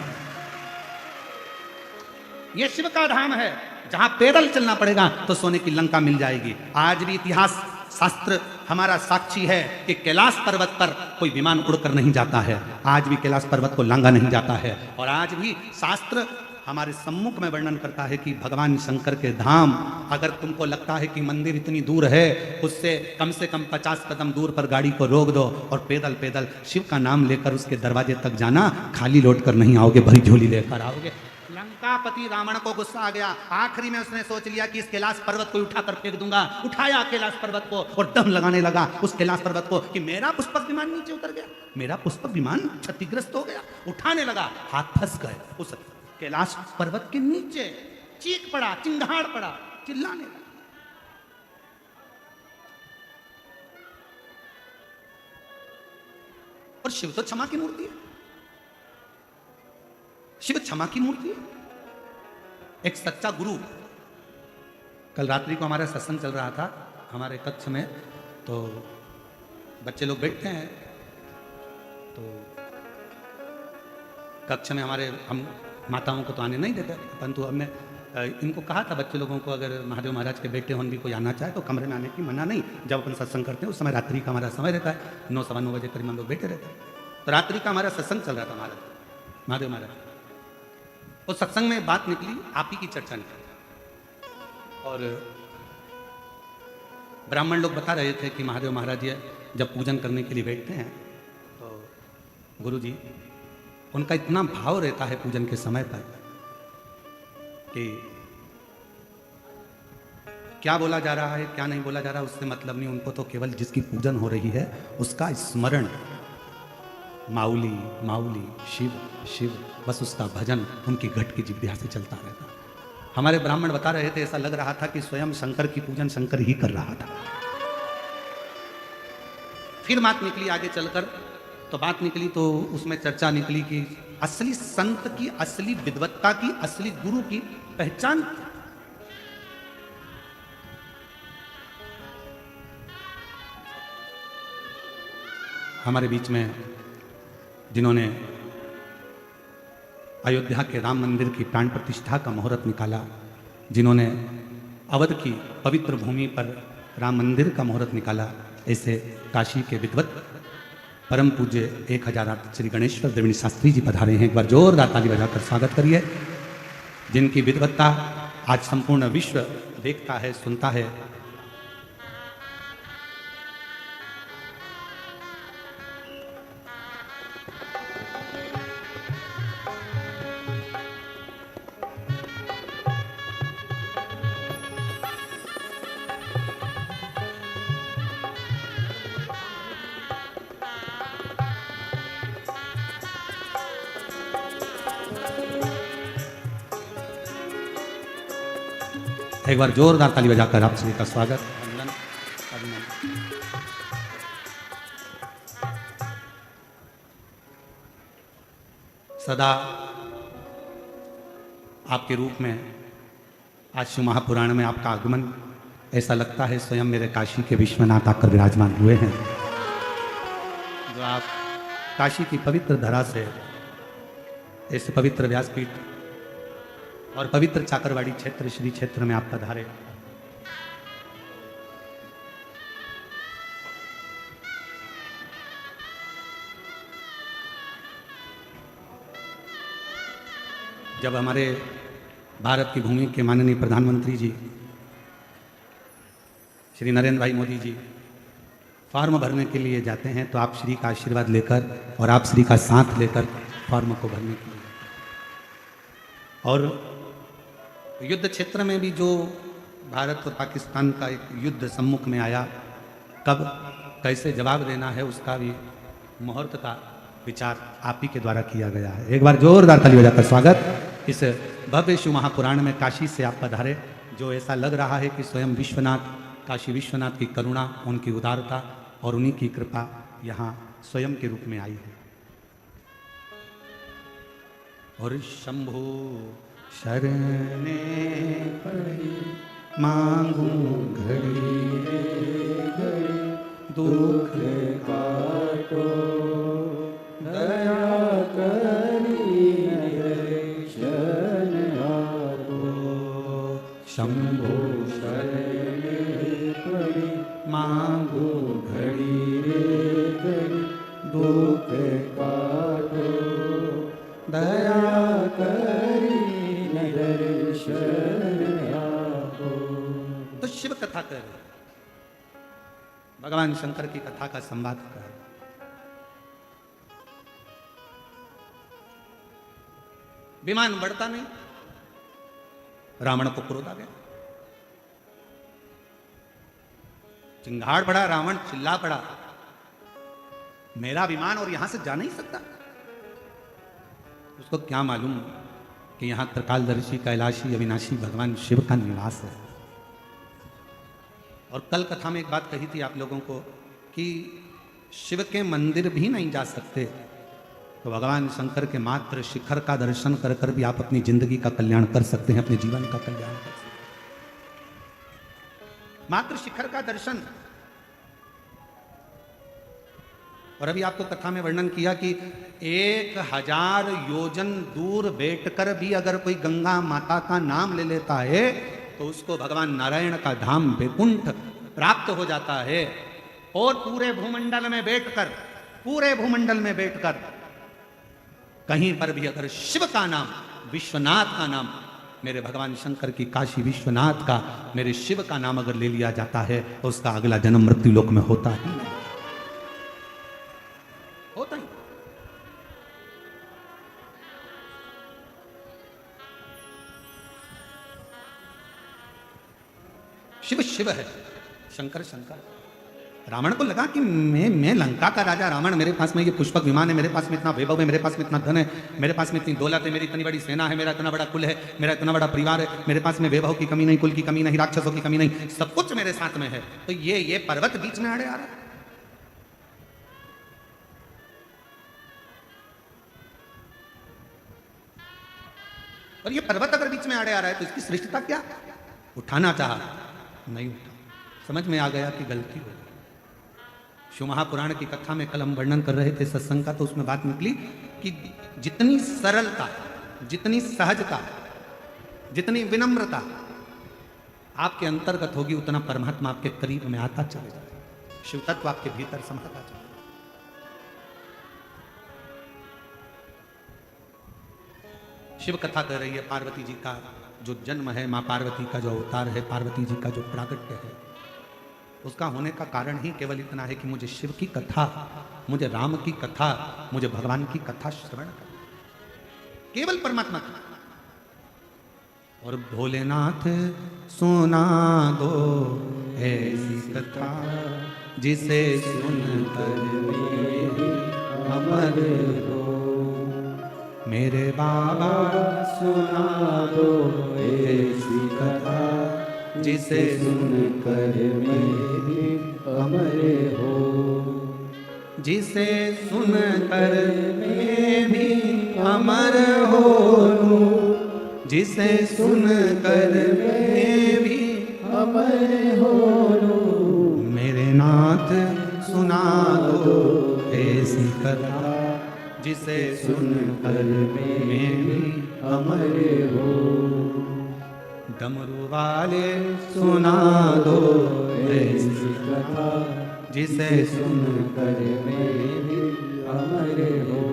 Speaker 1: ये शिव का धाम है, जहां पैदल चलना पड़ेगा तो सोने की लंका मिल जाएगी। आज भी इतिहास शास्त्र हमारा साक्षी है कि कैलाश पर्वत पर कोई विमान उड़कर नहीं जाता है, आज भी कैलाश पर्वत को लांगा नहीं जाता है। और आज भी शास्त्र हमारे सम्मुख में वर्णन करता है कि भगवान शंकर के धाम, अगर तुमको लगता है कि मंदिर इतनी दूर है, उससे कम से कम 50 कदम दूर पर गाड़ी को रोक दो और पैदल पैदल शिव का नाम लेकर उसके दरवाजे तक जाना, खाली लौट कर नहीं आओगे, भरी झोली लेकर आओगे। लंकापति रावण को गुस्सा आ गया। आखिरी में उसने सोच लिया कि इस कैलाश पर्वत को उठाकर फेंक दूंगा। उठाया कैलाश पर्वत को और दम लगाने लगा उस कैलाश पर्वत को कि मेरा पुष्पक विमान नीचे उतर गया, मेरा पुष्पक विमान क्षतिग्रस्त हो गया। उठाने लगा, हाथ फंस गए उस कैलाश पर्वत के नीचे। चीख पड़ा, चिंगाड़ पड़ा, चिल्लाने लगा। और शिव तो क्षमा की मूर्ति है, शिव क्षमा की मूर्ति है, एक सच्चा गुरु। कल रात्रि को हमारा सत्संग चल रहा था हमारे कक्ष में, तो बच्चे लोग बैठते हैं, तो कक्ष में हमारे, हम माताओं को तो आने नहीं देते, परंतु हमने इनको कहा था बच्चे लोगों को, अगर महादेव महाराज के बेटे होन भी कोई आना चाहे तो कमरे में आने की मना नहीं। जब अपन सत्संग करते हैं उस समय रात्रि का हमारा समय रहता है, 9-9:15 बजे करीब हम लोग बैठे रहते हैं। तो रात्रि का हमारा सत्संग चल रहा था महादेव महाराज। उस सत्संग में बात निकली, आप ही की चर्चा निकली, और ब्राह्मण लोग बता रहे थे कि महादेव महाराज जी जब पूजन करने के लिए बैठते हैं तो गुरु जी, उनका इतना भाव रहता है पूजन के समय पर कि क्या बोला जा रहा है क्या नहीं बोला जा रहा है उससे मतलब नहीं, उनको तो केवल जिसकी पूजन हो रही है उसका स्मरण, माउली माउली शिव शिव, बस उसका भजन उनकी घट की जिह्वा से चलता रहता। हमारे ब्राह्मण बता रहे थे ऐसा लग रहा था कि स्वयं शंकर की पूजन शंकर ही कर रहा था। फिर बात निकली आगे चलकर, तो बात निकली तो उसमें चर्चा निकली कि असली संत की, असली विद्वत्ता की, असली गुरु की पहचान। हमारे बीच में जिन्होंने अयोध्या के राम मंदिर की प्राण प्रतिष्ठा का मुहूर्त निकाला, जिन्होंने अवध की पवित्र भूमि पर राम मंदिर का मुहूर्त निकाला, ऐसे काशी के विद्वत परम पूज्य 1008 श्री गणेश्वर द्रविड़ शास्त्री जी पधारे हैं। एक बार जोरदार ताली बजाकर स्वागत करिए, जिनकी विद्वत्ता आज संपूर्ण विश्व देखता है, सुनता है। एक बार जोरदार ताली बजाकर आप सभी का स्वागत, वंदन, अभिनंदन। सदा आपके रूप में आज शिव महापुराण में आपका आगमन ऐसा लगता है स्वयं मेरे काशी के विश्वनाथ आकर विराजमान हुए हैं। जो आप काशी की पवित्र धरा से ऐसे पवित्र व्यासपीठ और पवित्र चाकरवाड़ी क्षेत्र श्री क्षेत्र में आप पधारे। जब हमारे भारत की भूमि के माननीय प्रधानमंत्री जी श्री नरेंद्र भाई मोदी जी फॉर्म भरने के लिए जाते हैं तो आप श्री का आशीर्वाद लेकर और आप श्री का साथ लेकर फॉर्म को भरने के लिए, और युद्ध क्षेत्र में भी जो भारत और पाकिस्तान का एक युद्ध सम्मुख में आया, कब कैसे जवाब देना है उसका भी मुहूर्त का विचार आप ही के द्वारा किया गया है। एक बार जोरदार ताली बजाकर स्वागत। इस भव्य शिव महापुराण में काशी से आप पधारे, जो ऐसा लग रहा है कि स्वयं विश्वनाथ, काशी विश्वनाथ की करुणा, उनकी उदारता और उन्हीं की कृपा यहाँ स्वयं के रूप में आई है। और शंभो शरणे पड़ी मांगू घड़ी घड़ी दुख काटो दया करी शरण आपो। शंभो शरणे पड़ी मांगू घड़ी घड़ी दुख काटो दया करी शरण आपो। तो शिव कथा कर, भगवान शंकर की कथा का संवाद कर। विमान बढ़ता नहीं, रावण को क्रोध आ गया, चिंगाड़ पड़ा, रावण चिल्ला पड़ा, मेरा विमान और यहां से जा नहीं सकता। उसको क्या मालूम कि यहां त्रिकालदर्शी कैलाशी अविनाशी भगवान शिव का निवास है। और कल कथा में एक बात कही थी आप लोगों को कि शिव के मंदिर भी नहीं जा सकते तो भगवान शंकर के मात्र शिखर का दर्शन कर कर भी आप अपनी जिंदगी का कल्याण कर सकते हैं, अपने जीवन का कल्याण कर सकते हैं। मात्र शिखर का दर्शन। और अभी आपको कथा में वर्णन किया कि 1000 योजन दूर बैठकर भी अगर कोई गंगा माता का नाम ले लेता है तो उसको भगवान नारायण का धाम वैकुंठ प्राप्त हो जाता है। और पूरे भूमंडल में बैठकर कहीं पर भी अगर शिव का नाम, विश्वनाथ का नाम, मेरे भगवान शंकर की काशी विश्वनाथ का, मेरे शिव का नाम अगर ले लिया जाता है तो उसका अगला जन्म मृत्यु लोक में होता ही नहीं, होता ही। शिव शिव है, शंकर शंकर। रावण को लगा कि मैं लंका का राजा रावण, मेरे पास में ये पुष्पक विमान है, मेरे पास में इतना वैभव है, मेरे पास में इतना धन है, मेरे पास में इतनी दौलत है, मेरी इतनी बड़ी सेना है, मेरा इतना बड़ा कुल है, मेरा इतना बड़ा परिवार है, मेरे पास में वैभव की कमी नहीं, कुल की कमी नहीं, राक्षसों की कमी नहीं, सब कुछ मेरे साथ में है। तो ये पर्वत बीच में अड़े आ रहा है। और ये पर्वत अगर बीच में अड़े आ रहा है तो इसकी श्रेष्ठता क्या? उठाना चाहा, नहीं उठा। समझ में आ गया कि गलती हो गई। शिव महापुराण की कथा में कल हम वर्णन कर रहे थे सत्संग का, तो उसमें बात निकली कि जितनी सरलता, जितनी सहजता, जितनी विनम्रता आपके अंतर्गत होगी उतना परमात्मा आपके करीब में आता चले जाए, शिव तत्व आपके भीतर समाता चले। शिव कथा कर रही है पार्वती जी का जो जन्म है, माँ पार्वती का जो अवतार है, पार्वती जी का जो प्रागट्य है, उसका होने का कारण ही केवल इतना है कि मुझे शिव की कथा, मुझे राम की कथा, मुझे भगवान की कथा श्रवण करना, केवल परमात्मा की। और भोलेनाथ सुना दो ऐसी कथा जिसे सुनकर अमर हो, मेरे बाबा सुना दो ऐसी कथा जिसे सुनकर मैं भी अमर हो, जिसे सुनकर मैं भी अमर हो, जिसे सुन कर मैं भी
Speaker 2: अमर हो लूं।
Speaker 1: मेरे नाथ सुना दो ऐसी कथा, जिसे सुन कर मैं भी
Speaker 2: अमर हो।
Speaker 1: डमरू वाले सुना दो ऐसी
Speaker 2: कथा,
Speaker 1: जिसे
Speaker 2: सुन कर मैं भी अमर हो।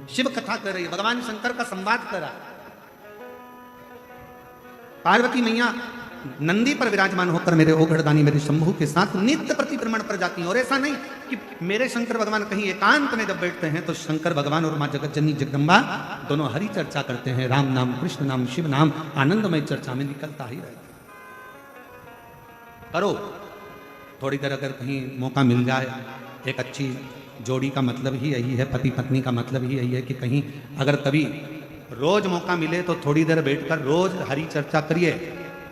Speaker 1: शिव कथा कर रही है, भगवान शंकर का संवाद करा। पार्वती मैया नंदी पर विराजमान होकर मेरे ओघड़दानी मेरे शंभू के साथ नित्य प्रतिभ्रमण पर जाती हैं। और ऐसा नहीं कि मेरे शंकर भगवान कहीं एकांत में जब बैठते हैं तो शंकर भगवान और मां जगत जननी जगदम्बा दोनों हरि चर्चा करते हैं। राम नाम, कृष्ण नाम, शिव नाम आनंदमय चर्चा में निकलता ही रहता। करो थोड़ी देर अगर कहीं मौका मिल जाए, एक अच्छी जोड़ी का मतलब ही यही है, पति पत्नी का मतलब ही यही है कि कहीं अगर कभी रोज मौका मिले तो थोड़ी देर बैठकर रोज हरि चर्चा करिए।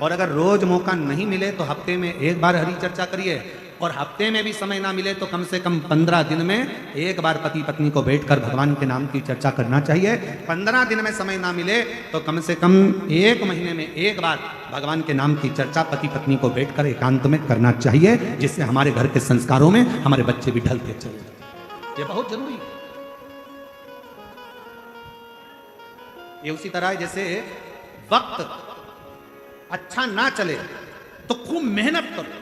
Speaker 1: और अगर रोज मौका नहीं मिले तो हफ्ते में एक बार हरि चर्चा करिए। और हफ्ते में भी समय ना मिले तो कम से कम 15 दिन में एक बार पति पत्नी को बैठकर भगवान के नाम की चर्चा करना चाहिए। 15 दिन में समय ना मिले तो कम से कम एक महीने में एक बार भगवान के नाम की चर्चा पति पत्नी को बैठकर एकांत में करना चाहिए, जिससे हमारे घर के संस्कारों में हमारे बच्चे भी ढलते चले। ये बहुत जरूरी है। ये उसी तरह है जैसे वक्त अच्छा ना चले तो खूब मेहनत करो।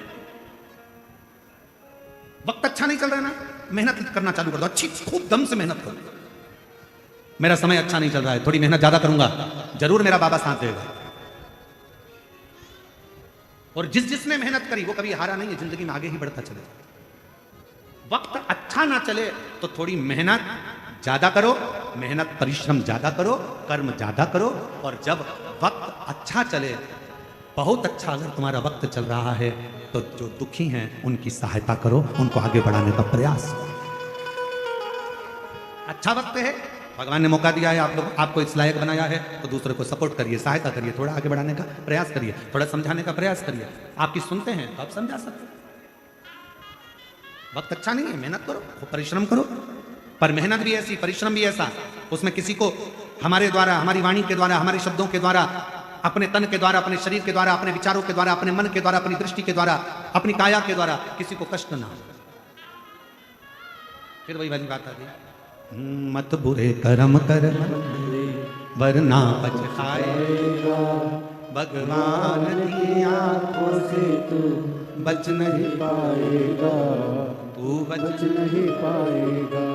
Speaker 1: वक्त अच्छा नहीं चल रहा है ना, मेहनत करना चालू कर दो, अच्छी खूब दम से मेहनत करो। मेरा समय अच्छा नहीं चल रहा है, थोड़ी मेहनत ज्यादा करूंगा, जरूर मेरा बाबा साथ देगा। और जिसने मेहनत करी वो कभी हारा नहीं है, जिंदगी में आगे ही बढ़ता चलेगा। वक्त अच्छा ना चले तो थोड़ी मेहनत ज्यादा करो, मेहनत परिश्रम ज्यादा करो, कर्म ज्यादा करो। और जब वक्त अच्छा चले, बहुत अच्छा अगर तुम्हारा वक्त चल रहा है तो जो दुखी हैं उनकी सहायता करो, उनको आगे बढ़ाने का प्रयास करो। अच्छा वक्त है, भगवान ने मौका दिया है, आप लोग आपको इस लायक बनाया है तो दूसरे को सपोर्ट करिए, सहायता करिए, थोड़ा आगे बढ़ाने का प्रयास करिए, थोड़ा समझाने का प्रयास करिए। आपकी सुनते हैं तो आप समझा सकते हैं। वक्त अच्छा नहीं है, मेहनत करो, परिश्रम करो। पर मेहनत भी ऐसी, परिश्रम भी ऐसा, उसमें किसी को हमारे द्वारा, हमारी वाणी के द्वारा, हमारे शब्दों के द्वारा, अपने तन के द्वारा, अपने शरीर के द्वारा, अपने विचारों के द्वारा, अपने मन के द्वारा, अपनी दृष्टि के द्वारा, अपनी काया के द्वारा किसी को कष्ट ना हो। फिर वही वाली बात आ गई, मत बुरे कर्म कर वरना पछताएगा, भगवान की आंखों से तू बच नहीं पाएगा, तू बच नहीं पाएगा।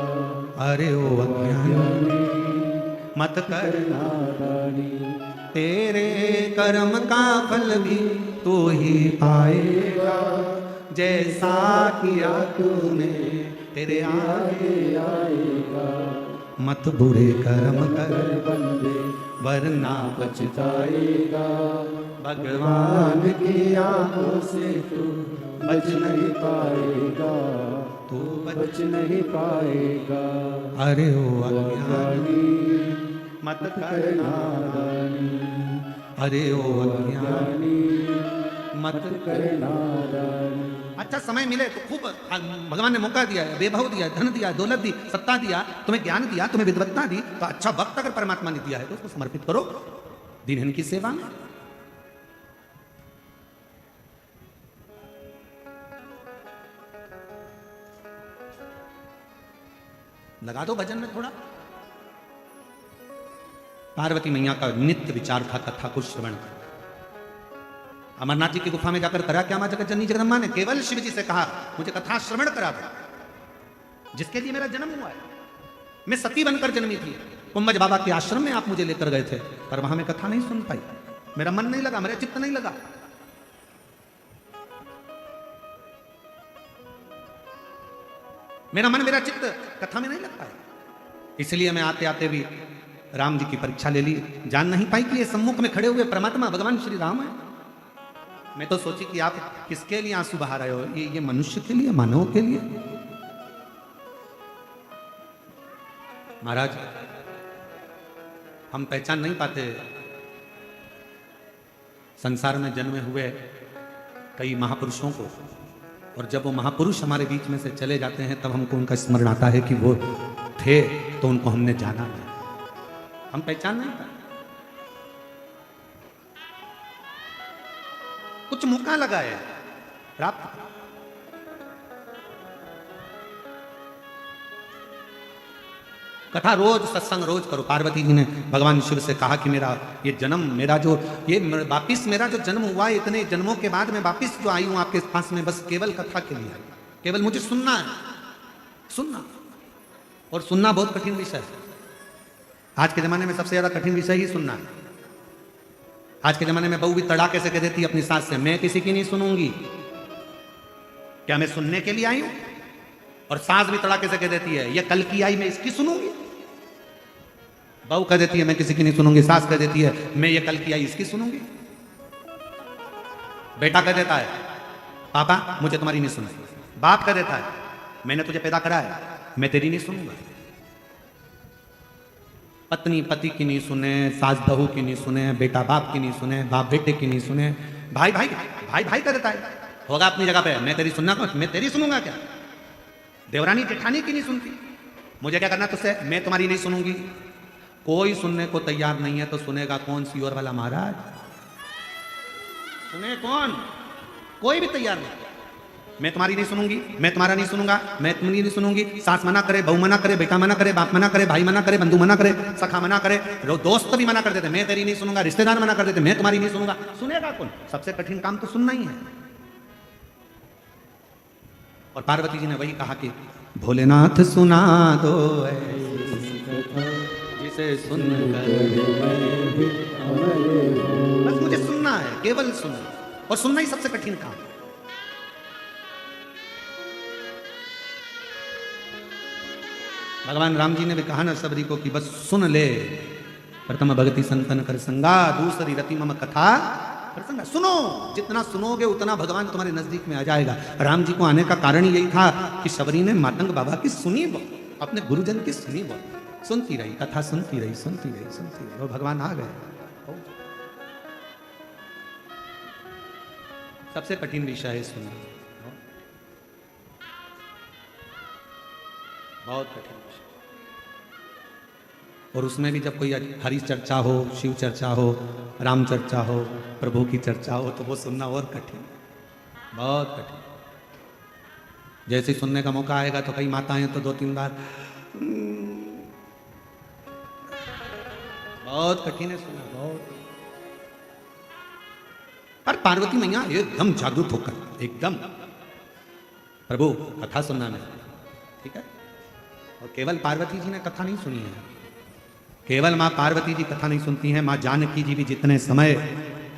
Speaker 1: अरे ओ अज्ञानी मत कर नादानी, तेरे कर्म का फल भी तू ही पाएगा, जैसा किया तूने तेरे आगे आएगा। मत बुरे कर्म कर बंदे वरना पछताएगा, भगवान की आंखों से तू बच नहीं पाएगा, तू बच नहीं पाएगा। अरे ओ अज्ञानी मत कर नादानी, अरे ओ अज्ञानी मत कर नादानी। अच्छा समय मिले तो खूब, भगवान ने मौका दिया है, वैभव दिया है, धन दिया है, दौलत दी, सत्ता दिया, तुम्हें ज्ञान दिया, तुम्हें विद्वत्ता दी, तो अच्छा वक्त अगर परमात्मा ने दिया है तो उसको समर्पित करो दीनहीन की सेवा में। लगा दो भजन में थोड़ा। पार्वती मैया का नित्य विचार था कथा को श्रवण कर। अमरनाथ जी की गुफा में जाकर करा क्या मां जगत जननी जगदम्बा ने? केवल शिव जी से कहा मुझे कथा श्रवण करा दो, जिसके लिए मेरा जन्म हुआ है। मैं सती बनकर जन्मी थी, कुंभज बाबा के आश्रम में आप मुझे लेकर गए थे, पर वहां मैं कथा नहीं सुन पाई, मेरा मन नहीं लगा, मेरा चित्त नहीं लगा। मेरा मन, मेरा चित्त कथा में नहीं लगता है। इसलिए मैं आते आते भी राम जी की परीक्षा ले ली, जान नहीं पाई कि ये सम्मुख में खड़े हुए परमात्मा भगवान श्री राम है। मैं तो सोची कि आप किसके लिए आंसू बहा रहे हो, ये मनुष्य के लिए, मानव के लिए? महाराज हम पहचान नहीं पाते संसार में जन्मे हुए कई महापुरुषों को, और जब वो महापुरुष हमारे बीच में से चले जाते हैं तब हमको उनका स्मरण आता है कि वो थे तो उनको हमने जाना नहीं, हम पहचान नहीं पाते। कुछ मौका लगा है प्राप्त। कथा रोज, सत्संग रोज करो। पार्वती जी ने भगवान शिव से कहा कि मेरा ये जन्म, मेरा जो ये वापिस मेरा जो जन्म हुआ है, इतने जन्मों के बाद मैं वापिस जो आई हूं आपके पास में, बस केवल कथा के लिए, केवल मुझे सुनना है, सुनना। और सुनना बहुत कठिन विषय है। आज के जमाने में सबसे ज्यादा कठिन विषय ही सुनना है। आज के जमाने में बहू भी तड़ाके से कह देती है अपनी सास से, मैं किसी की नहीं सुनूंगी, क्या मैं सुनने के लिए आई हूं? और सास भी तड़ाके से कह देती है, ये कल की आई मैं इसकी सुनूंगी। बहू कह देती है मैं किसी की नहीं सुनूंगी, सास कह देती है मैं ये कल की आई इसकी सुनूंगी। बेटा कह देता है पापा मुझे तुम्हारी नहीं सुननी। बाप कह देता है मैंने तुझे पैदा करा है, मैं तेरी नहीं सुनूंगा। पत्नी पति की नहीं सुने, सास बहू की नहीं सुने, बेटा बाप की नहीं सुने, बाप बेटे की नहीं सुने, भाई भाई भाई भाई कह देता है होगा अपनी जगह पे, मैं तेरी सुनना, मैं तेरी सुनूंगा क्या? देवरानी जेठानी की नहीं सुनती, मुझे क्या करना तुझसे, मैं तुम्हारी नहीं सुनूंगी। कोई सुनने को तैयार नहीं है तो सुनेगा कौन? सीओर वाला महाराज सुने कौन? कोई भी तैयार नहीं। मैं तुम्हारी नहीं सुनूंगी, मैं तुम्हारा नहीं सुनूंगा, मैं तुम्हारी नहीं सुनूंगी। सास मना करे, बहू मना करे, बेटा मना करे, बाप मना करे, भाई मना करे, बंधु मना करे, सखा मना करे, दोस्त भी मना कर देते मैं तेरी नहीं सुनूंगा, रिश्तेदार मना कर देते मैं तुम्हारी नहीं सुनूंगा। सुनेगा कौन? सबसे कठिन काम तो सुनना ही है। और पार्वती जी ने वही कहा कि भोलेनाथ सुना दो जिसे सुन बस मुझे सुनना है, केवल सुनना, और सुनना ही सबसे कठिन काम। भगवान राम जी ने भी कहा ना सबरी को कि बस सुन ले, प्रथम भक्ति संतन कर संगा, दूसरी रति मम कथा प्रसंगा। सुनो, जितना सुनोगे उतना भगवान तुम्हारे नजदीक में आ जाएगा। राम जी को आने का कारण यही था कि शबरी ने मातंग बाबा की सुनी वो, अपने गुरुजन की सुनी वो, सुनती रही, कथा सुनती रही, सुनती रही, सुनती रही, और भगवान आ गए। सबसे कठिन विषय है सुनना, बहुत कठिन विषय। और उसमें भी जब कोई हरि चर्चा हो, शिव चर्चा हो, राम चर्चा हो, प्रभु की चर्चा हो, तो वो सुनना और कठिन, बहुत कठिन। जैसे ही सुनने का मौका आएगा तो कई माताएं तो 2-3 बार, बहुत कठिन है सुनना, बहुत। पर पार्वती मैया एकदम जागरूक होकर, एकदम प्रभु कथा सुनना नहीं, ठीक है। और केवल पार्वती जी ने कथा नहीं सुनी है, केवल माँ पार्वती जी कथा नहीं सुनती हैं, माँ जानकी जी भी जितने समय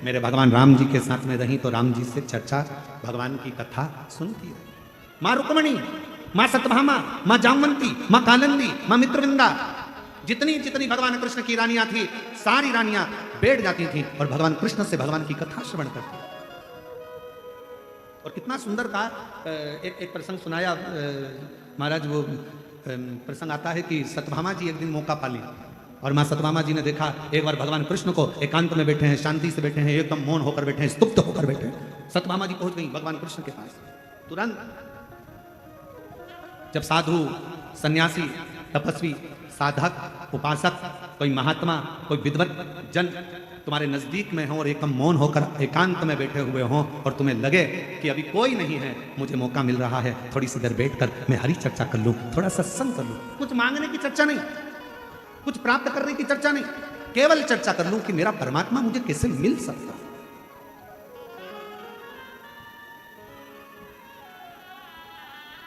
Speaker 1: मेरे भगवान राम जी के साथ में रही तो राम जी से चर्चा, भगवान की कथा सुनती है। माँ रुक्मणी, माँ सत्यभामा, माँ जामवंती, माँ कालिंदी, माँ मित्रविंदा, जितनी जितनी भगवान कृष्ण की रानियां थी, सारी रानियां बैठ जाती थी और भगवान कृष्ण से भगवान की कथा श्रवण करती। और कितना सुंदर कहा, एक प्रसंग सुनाया महाराज, वो प्रसंग आता है कि सत्यभामा जी एक दिन मौका पाली और माँ सत्यभामा जी ने देखा एक बार भगवान कृष्ण को एकांत में बैठे हैं, शांति से बैठे हैं, एकदम मौन होकर बैठे हैं, स्तुप्त होकर बैठे हैं। सत्यभामा जी पहुंच गई भगवान कृष्ण के पास। तुरंत जब साधु, सन्यासी, तपस्वी, साधक, उपासक, कोई महात्मा, कोई विद्वत जन तुम्हारे नजदीक में हो और एकदम मौन होकर एकांत में बैठे हुए हों और तुम्हें लगे कि अभी कोई नहीं है, मुझे मौका मिल रहा है थोड़ी सी देर बैठकर मैं हरी चर्चा कर लूं, थोड़ा सत्संग कर लूं, कुछ मांगने की चर्चा नहीं, कुछ प्राप्त करने की चर्चा नहीं, केवल चर्चा कर लूं कि मेरा परमात्मा मुझे कैसे मिल सकता,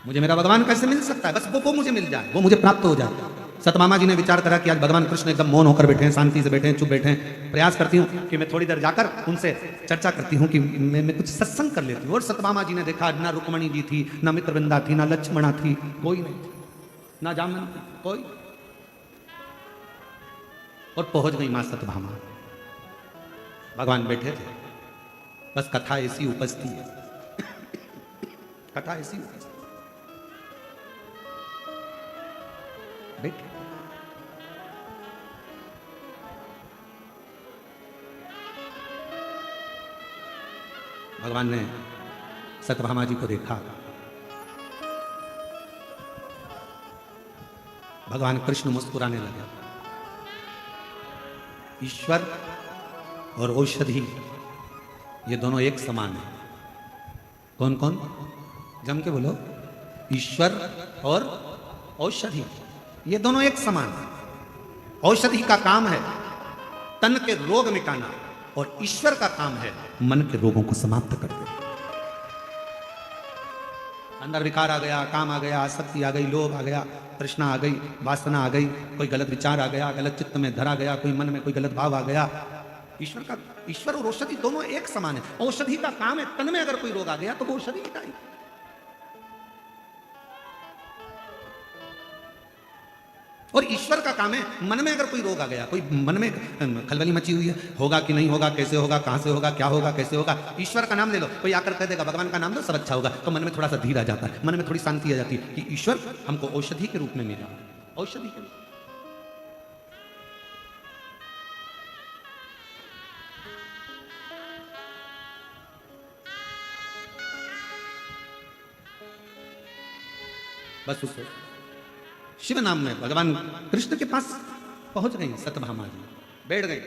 Speaker 1: मुझे मेरा भगवान कैसे मिल सकता है, बस वो मुझे मिल जाए, वो मुझे प्राप्त हो जाए। सत्यभामा जी ने विचार करा कि आज भगवान कृष्ण एकदम मौन होकर बैठे हैं, शांति से बैठे हैं, चुप बैठे हैं, प्रयास करती हूँ कि मैं थोड़ी देर जाकर उनसे चर्चा करती हूँ कि मैं कुछ सत्संग कर लेती हूँ। और सत्यभामा जी ने देखा ना रुक्मणी जी थी, ना मित्रवृंदा थी, ना लक्ष्मणा थी, कोई नहीं, ना जामन कोई। और पहुंच गई मां सत्यभामा, भगवान बैठे थे, बस कथा ऐसी उपस्थित है, कथा ऐसी उपस्थित बैठे। भगवान ने सत्यभामा जी को देखा, भगवान कृष्ण मुस्कुराने लगे। ईश्वर और औषधि ये दोनों एक समान है। कौन कौन? जम के बोलो। ईश्वर और औषधि, ये दोनों एक समान है। औषधि का काम है तन के रोग मिटाना और ईश्वर का काम है मन के रोगों को समाप्त कर देना। अंदर विकार आ गया, काम आ गया, आसक्ति आ गई, लोभ आ गया, तृष्णा आ गई, वासना आ गई, कोई गलत विचार आ गया, गलत चित्त में धरा गया, कोई मन में कोई गलत भाव आ गया। ईश्वर और औषधि दोनों एक समान है। औषधि का काम है तन में अगर कोई रोग आ गया तो वो औषधि मिटाएगी। और ईश्वर का काम है मन में अगर कोई रोग आ गया, कोई मन में खलबली मची हुई है, होगा कि नहीं होगा, कैसे होगा, कहां से होगा, क्या होगा, कैसे होगा, ईश्वर का नाम ले लो। कोई आकर कह देगा भगवान का नाम लो सब अच्छा होगा, तो मन में थोड़ा सा धीर आ जाता है, मन में थोड़ी शांति आ जाती है कि ईश्वर हमको औषधि के रूप में मिला। औषधि के रूप में। बस उस शिव नाम में भगवान कृष्ण के पास पहुंच गई सत्यभामा जी, बैठ गई।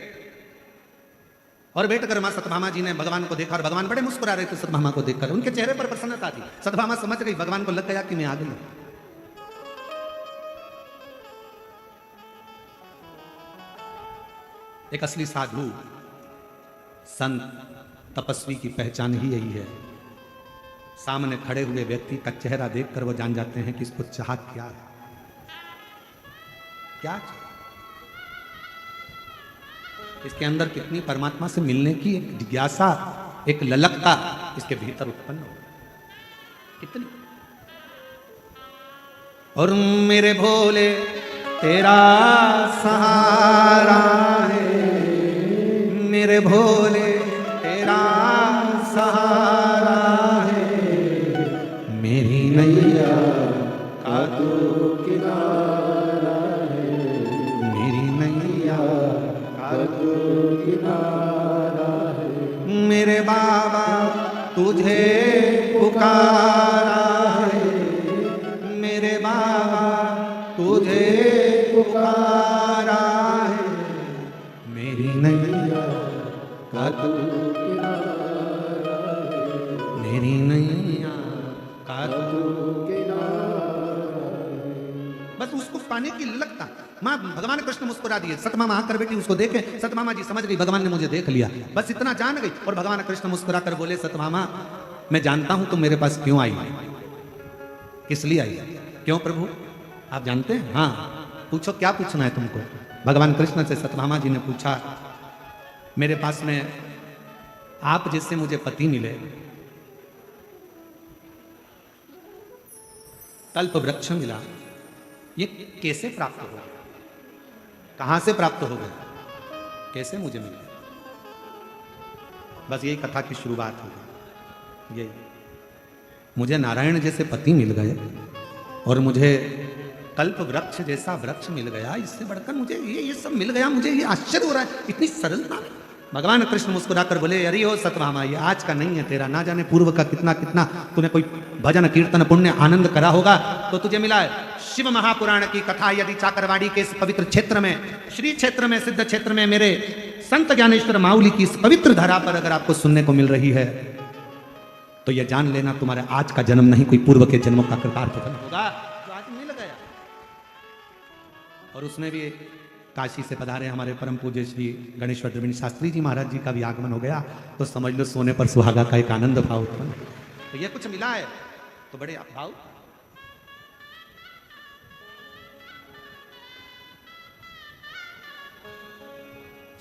Speaker 1: और बैठकर मां सत्यभामा जी ने भगवान को देखा और भगवान बड़े मुस्कुरा रहे थे सत्यभामा को देखकर, उनके चेहरे पर प्रसन्नता थी। सत्यभामा समझ गई, भगवान को लग गया कि मैं आ गई। एक असली साधु संत तपस्वी की पहचान ही यही है। सामने खड़े हुए व्यक्ति का चेहरा देखकर वो जान जाते हैं कि इसको चाह क्या है, क्या चाह? इसके अंदर कितनी परमात्मा से मिलने की एक जिज्ञासा, एक ललकता इसके भीतर उत्पन्न हो कितनी। और मेरे भोले तेरा सहारा है, मेरे भोले तेरा सहारा है, मेरी नैया का तू किनारा है, मेरी नैया का तू किनारा है, मेरे बाबा तुझे पुकारा है, मेरे बाबा तुझे पुकारा है, मेरी नैया का तू किनारा है, मेरी नैया का तू किनारा है। बस उसको पाने की लगता माँ भगवान कृष्ण मुस्कुरा दिए। सतमामा आकर बेटी उसको देखे, सतमामा जी समझ गई भगवान ने मुझे देख लिया, बस इतना जान गई। और भगवान कृष्ण मुस्कुरा कर बोले, सतमामा मैं जानता हूं तुम मेरे पास क्यों आई, किस लिए आई, क्यों प्रभु आप जानते हैं? हाँ पूछो, क्या पूछना है तुमको? भगवान कृष्ण से सतभामा जी ने पूछा, मेरे पास में आप जिससे मुझे पति मिले, कल्प वृक्ष मिला, ये कैसे प्राप्त हो गया, कहां से प्राप्त हो गया, कैसे मुझे मिले? बस यही कथा की शुरुआत हो गई। यही मुझे नारायण जैसे पति मिल गए और मुझे कल्प वृक्ष जैसा वृक्ष मिल गया, इससे बढ़कर मुझे ये सब मिल गया, मुझे ये आश्चर्य हो रहा है, इतनी सरलता। भगवान कृष्ण मुस्कुराकर बोले, अरे हो सतभामा, ये आज का नहीं है तेरा, ना जाने पूर्व का कितना कितना तूने कोई भजन कीर्तन पुण्य आनंद करा होगा तो तुझे मिला है। शिव महापुराण की कथा यदि चाकरवाड़ी के इस पवित्र क्षेत्र में, श्री क्षेत्र में, सिद्ध क्षेत्र में, मेरे संत ज्ञानेश्वर माउली की इस पवित्र धरा पर अगर आपको सुनने को मिल रही है तो यह जान लेना तुम्हारे आज का जन्म नहीं, कोई पूर्व के जन्मों का कृतार्थ फल होगा जो आज मिल गया। और उसमें भी काशी से पधारे हमारे परम पूज्य श्री गणेश्वर द्रविड़ शास्त्री जी महाराज जी का भी आगमन हो गया, तो समझ लो सोने पर सुहागा का एक आनंद भाव उत्पन्न। तो ये कुछ मिला है तो बड़े भाव।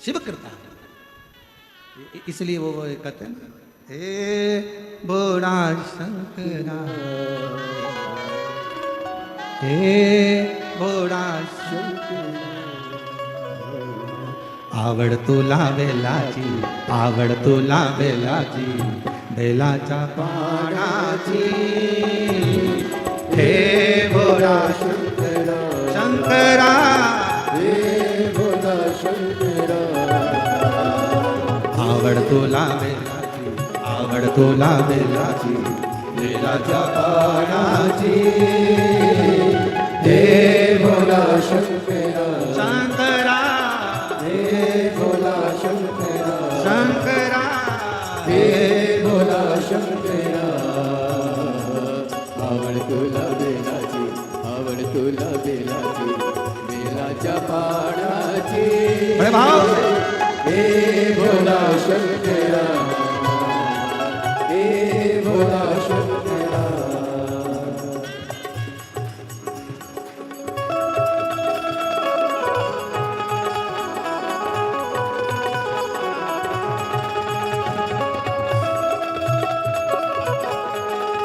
Speaker 1: शिव कृपा, इसलिए वो कहते हैं ना, हे बोड़ा शंकरा, हे बोड़ा शंकरा, आवड़ तुला बेलाची, आवड़ तुला बेलाची, बेलाचा पाडाची, हे बोड़ा शंकरा, शंकरा, हे बोड़ा शंकरा, आवड़ तुला बेलाची, आवड़ तुला बेलाची, बेलाचा पाडाची, हे बोड़ा शंकरा, शंकरा, शंकरा, हे
Speaker 2: प्राणाची
Speaker 1: बड़े भाव से।
Speaker 2: हे भोला